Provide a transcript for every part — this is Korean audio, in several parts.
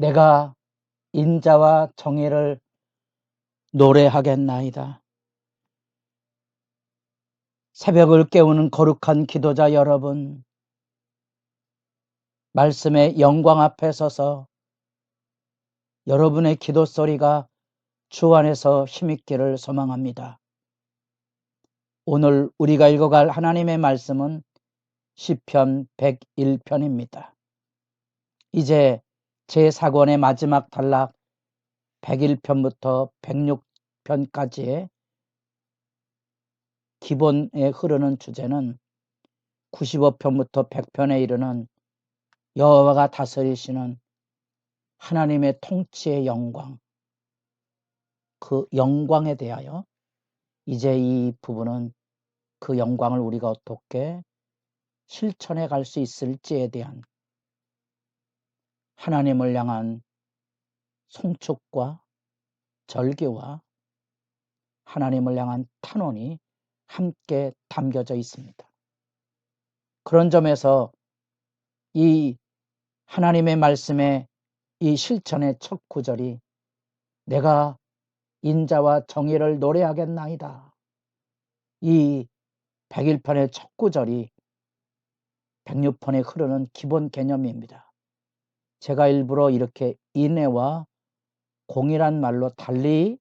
내가 인자와 정의를 노래하겠나이다. 새벽을 깨우는 거룩한 기도자 여러분, 말씀의 영광 앞에 서서 여러분의 기도 소리가 주 안에서 힘있기를 소망합니다. 오늘 우리가 읽어갈 하나님의 말씀은 시편 101편입니다. 이제 제4권의 마지막 단락 101편부터 106편까지의 기본에 흐르는 주제는 95편부터 100편에 이르는 여호와가 다스리시는 하나님의 통치의 영광, 그 영광에 대하여 이제 이 부분은 그 영광을 우리가 어떻게 실천해 갈 수 있을지에 대한 하나님을 향한 송축과 절기와 하나님을 향한 탄원이 함께 담겨져 있습니다. 그런 점에서 이 하나님의 말씀의 이 실천의 첫 구절이 내가 인자와 정의를 노래하겠나이다. 이 101편의 첫 구절이 106편에 흐르는 기본 개념입니다. 제가 일부러 이렇게 인애와 공이란 말로 달리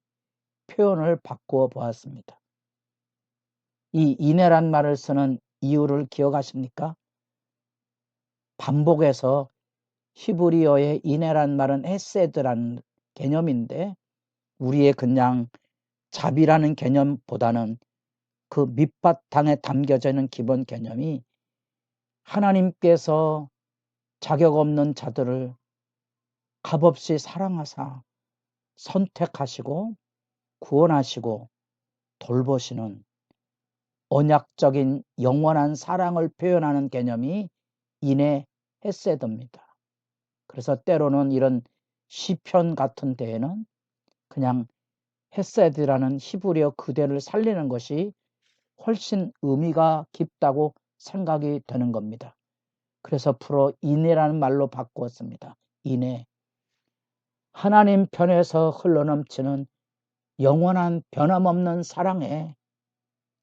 표현을 바꾸어 보았습니다. 이 인애란 말을 쓰는 이유를 기억하십니까? 반복해서 히브리어의 인애란 말은 헤세드라는 개념인데 우리의 그냥 자비라는 개념보다는 그 밑바탕에 담겨져 있는 기본 개념이 하나님께서 자격 없는 자들을 값없이 사랑하사 선택하시고 구원하시고 돌보시는 언약적인 영원한 사랑을 표현하는 개념이 인애 헤세드입니다. 그래서 때로는 이런 시편 같은 데에는 그냥 헤세드라는 히브리어 그대를 살리는 것이 훨씬 의미가 깊다고 생각이 되는 겁니다. 그래서 프로 인애라는 말로 바꾸었습니다. 인애. 하나님 편에서 흘러넘치는 영원한 변함없는 사랑에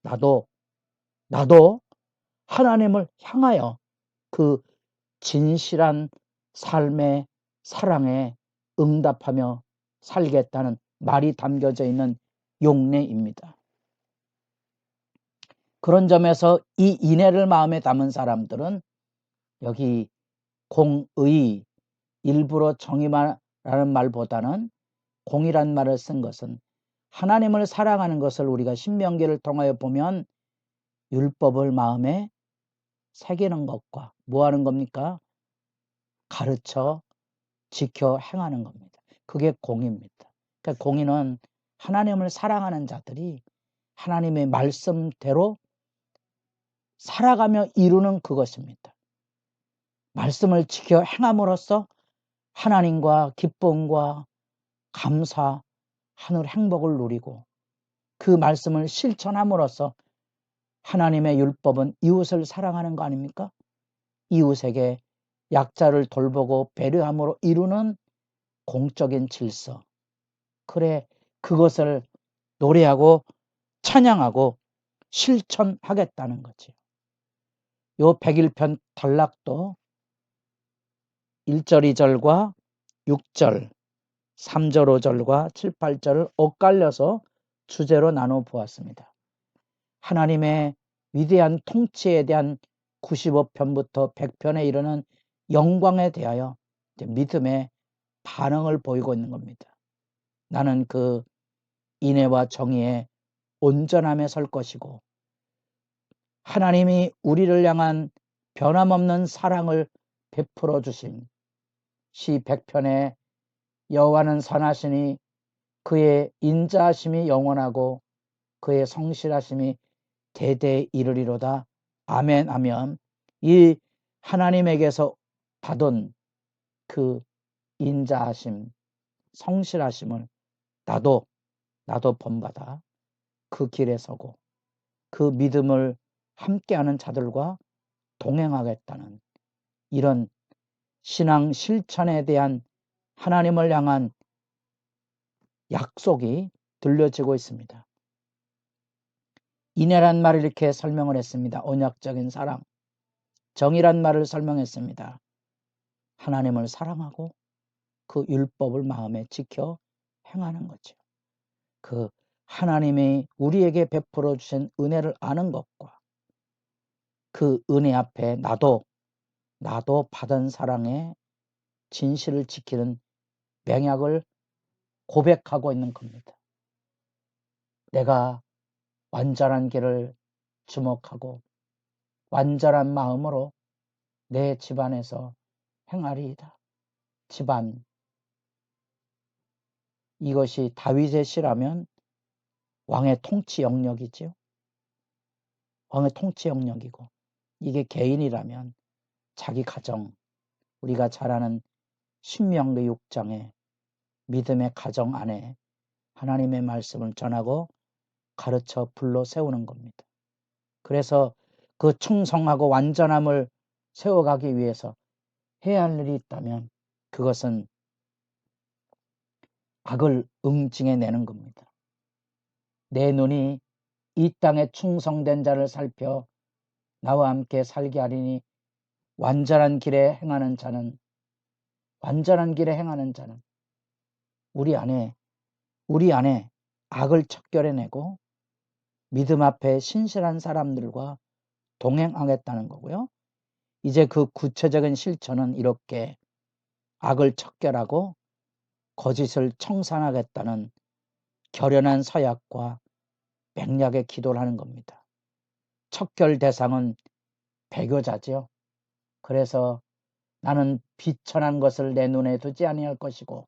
나도 하나님을 향하여 그 진실한 삶의 사랑에 응답하며 살겠다는 말이 담겨져 있는 용례입니다. 그런 점에서 이 인애를 마음에 담은 사람들은 여기 공의, 일부러 정의라는 말보다는 공이란 말을 쓴 것은 하나님을 사랑하는 것을 우리가 신명기를 통하여 보면 율법을 마음에 새기는 것과 뭐 하는 겁니까? 가르쳐 지켜 행하는 겁니다. 그게 공의입니다. 그러니까 공의는 하나님을 사랑하는 자들이 하나님의 말씀대로 살아가며 이루는 그것입니다. 말씀을 지켜 행함으로써 하나님과 기쁨과 감사, 하늘 행복을 누리고 그 말씀을 실천함으로써 하나님의 율법은 이웃을 사랑하는 거 아닙니까? 이웃에게 약자를 돌보고 배려함으로 이루는 공적인 질서. 그래, 그것을 노래하고 찬양하고 실천하겠다는 거지. 요 101편 단락도 1절, 2절과 6절, 3절, 5절과 7, 8절을 엇갈려서 주제로 나눠 보았습니다. 하나님의 위대한 통치에 대한 95편부터 100편에 이르는 영광에 대하여 믿음의 반응을 보이고 있는 겁니다. 나는 그 인애와 정의에 온전함에 설 것이고 하나님이 우리를 향한 변함없는 사랑을 베풀어 주신 시 100편에 여호와는 선하시니 그의 인자하심이 영원하고 그의 성실하심이 대대에 이르리로다. 아멘 하면 이 하나님에게서 받은 그 인자하심, 성실하심을 나도 본받아 그 길에 서고 그 믿음을 함께하는 자들과 동행하겠다는 이런 신앙 실천에 대한 하나님을 향한 약속이 들려지고 있습니다. 인애란 말을 이렇게 설명을 했습니다. 언약적인 사랑. 정의란 말을 설명했습니다. 하나님을 사랑하고 그 율법을 마음에 지켜 행하는 거죠. 그 하나님이 우리에게 베풀어 주신 은혜를 아는 것과 그 은혜 앞에 나도 받은 사랑의 진실을 지키는 맹약을 고백하고 있는 겁니다. 내가 완전한 길을 주목하고 완전한 마음으로 내 집안에서 행하리이다. 집안, 이것이 다윗의 시라면 왕의 통치 영역이지요. 왕의 통치 영역이고, 이게 개인이라면 자기 가정, 우리가 잘 아는 신명기 6장에 믿음의 가정 안에 하나님의 말씀을 전하고 가르쳐 불러 세우는 겁니다. 그래서 그 충성하고 완전함을 세워가기 위해서 해야 할 일이 있다면 그것은 악을 응징해내는 겁니다. 내 눈이 이 땅에 충성된 자를 살펴 나와 함께 살게 하리니 완전한 길에 행하는 자는 우리 안에 악을 척결해내고 믿음 앞에 신실한 사람들과 동행하겠다는 거고요. 이제 그 구체적인 실천은 이렇게 악을 척결하고 거짓을 청산하겠다는 결연한 서약과 맹약의 기도를 하는 겁니다. 척결 대상은 배교자죠. 그래서 나는 비천한 것을 내 눈에 두지 아니할 것이고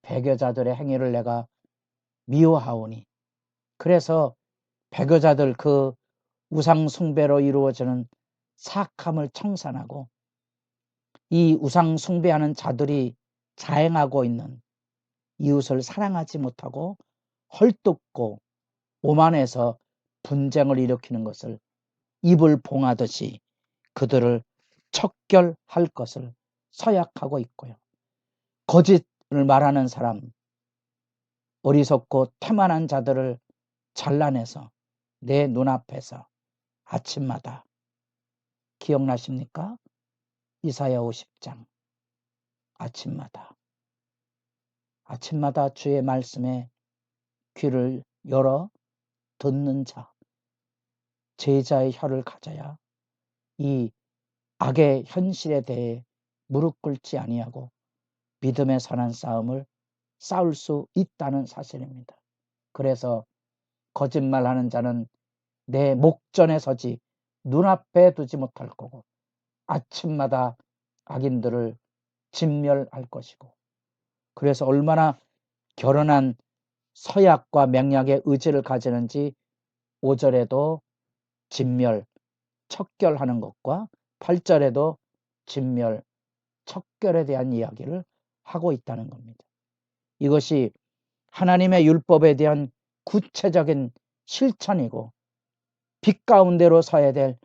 배교자들의 행위를 내가 미워하오니, 그래서 배교자들 그 우상 숭배로 이루어지는 사악함을 청산하고 이 우상 숭배하는 자들이 자행하고 있는 이웃을 사랑하지 못하고 헐뜯고 오만해서 분쟁을 일으키는 것을 입을 봉하듯이 그들을 척결할 것을 서약하고 있고요. 거짓을 말하는 사람, 어리석고 태만한 자들을 잘라내서 내 눈앞에서 아침마다, 기억나십니까? 이사야 50장. 아침마다 주의 말씀에 귀를 열어 듣는 자, 제자의 혀를 가져야 이 악의 현실에 대해 무릎 꿇지 아니하고 믿음의 선한 싸움을 싸울 수 있다는 사실입니다. 그래서 거짓말하는 자는 내 목전에 서지 눈앞에 두지 못할 거고 아침마다 악인들을 진멸할 것이고, 그래서 얼마나 결연한 서약과 맹약의 의지를 가지는지 5절에도 진멸, 척결하는 것과 8절에도 진멸, 척결에 대한 이야기를 하고 있다는 겁니다. 이것이 하나님의 율법에 대한 구체적인 실천이고 빛 가운데로 서야 될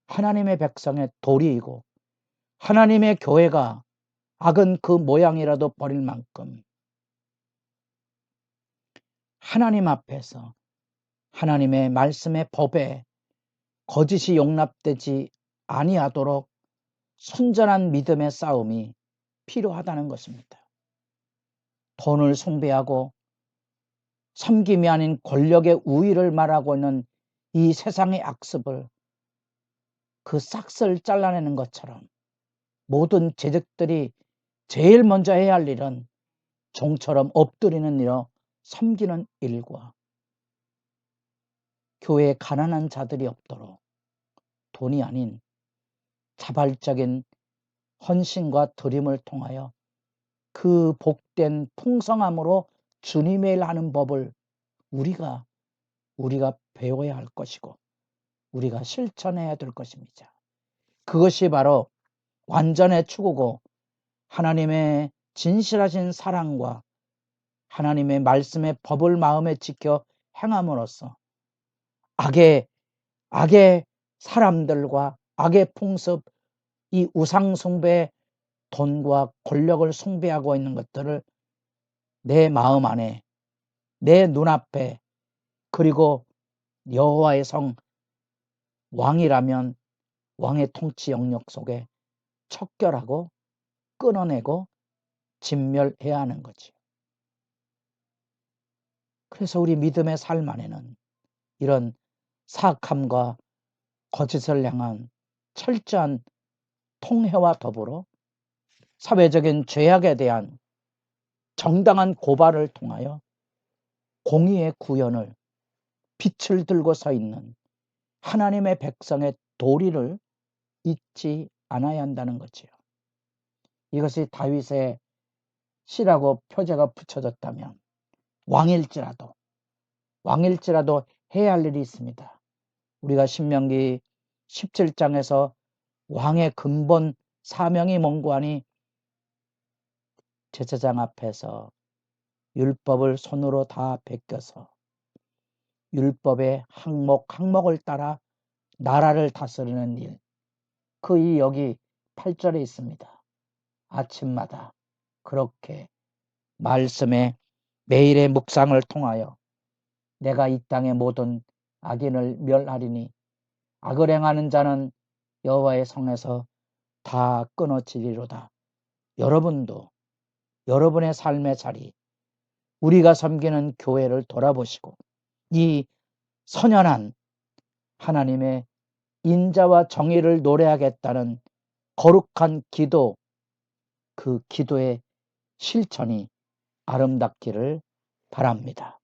하나님의 백성의 도리이고, 하나님의 교회가 악은 그 모양이라도 버릴 만큼 하나님 앞에서 하나님의 말씀의 법에 거짓이 용납되지 아니하도록 순전한 믿음의 싸움이 필요하다는 것입니다. 돈을 숭배하고 섬김이 아닌 권력의 우위를 말하고 있는 이 세상의 악습을 그 싹을 잘라내는 것처럼 모든 재직들이 제일 먼저 해야 할 일은 종처럼 엎드리는 일로 섬기는 일과 교회에 가난한 자들이 없도록 돈이 아닌 자발적인 헌신과 드림을 통하여 그 복된 풍성함으로 주님의 일 하는 법을 우리가 배워야 할 것이고 우리가 실천해야 될 것입니다. 그것이 바로 완전의 추구고 하나님의 진실하신 사랑과 하나님의 말씀의 법을 마음에 지켜 행함으로써 악의 사람들과 악의 풍습, 이 우상숭배 돈과 권력을 숭배하고 있는 것들을 내 마음 안에, 내 눈앞에, 그리고 여호와의 성 왕이라면 왕의 통치 영역 속에 척결하고 끊어내고 진멸해야 하는 거지. 그래서 우리 믿음의 삶 안에는 이런 사악함과 거짓을 향한 철저한 통회와 더불어 사회적인 죄악에 대한 정당한 고발을 통하여 공의의 구현을, 빛을 들고 서 있는 하나님의 백성의 도리를 잊지 않아야 한다는 거지요. 이것이 다윗의 시라고 표제가 붙여졌다면 왕일지라도 해야 할 일이 있습니다. 우리가 신명기 17장에서 왕의 근본 사명이 뭔고 하니 제사장 앞에서 율법을 손으로 다 베껴서 율법의 항목을 따라 나라를 다스리는 일. 그 이 여기 8절에 있습니다. 아침마다 그렇게 말씀에 매일의 묵상을 통하여 내가 이 땅의 모든 악인을 멸하리니 악을 행하는 자는 여호와의 성에서 다 끊어지리로다. 여러분도 여러분의 삶의 자리, 우리가 섬기는 교회를 돌아보시고 이 선연한 하나님의 인자와 정의를 노래하겠다는 거룩한 기도, 그 기도의 실천이 아름답기를 바랍니다.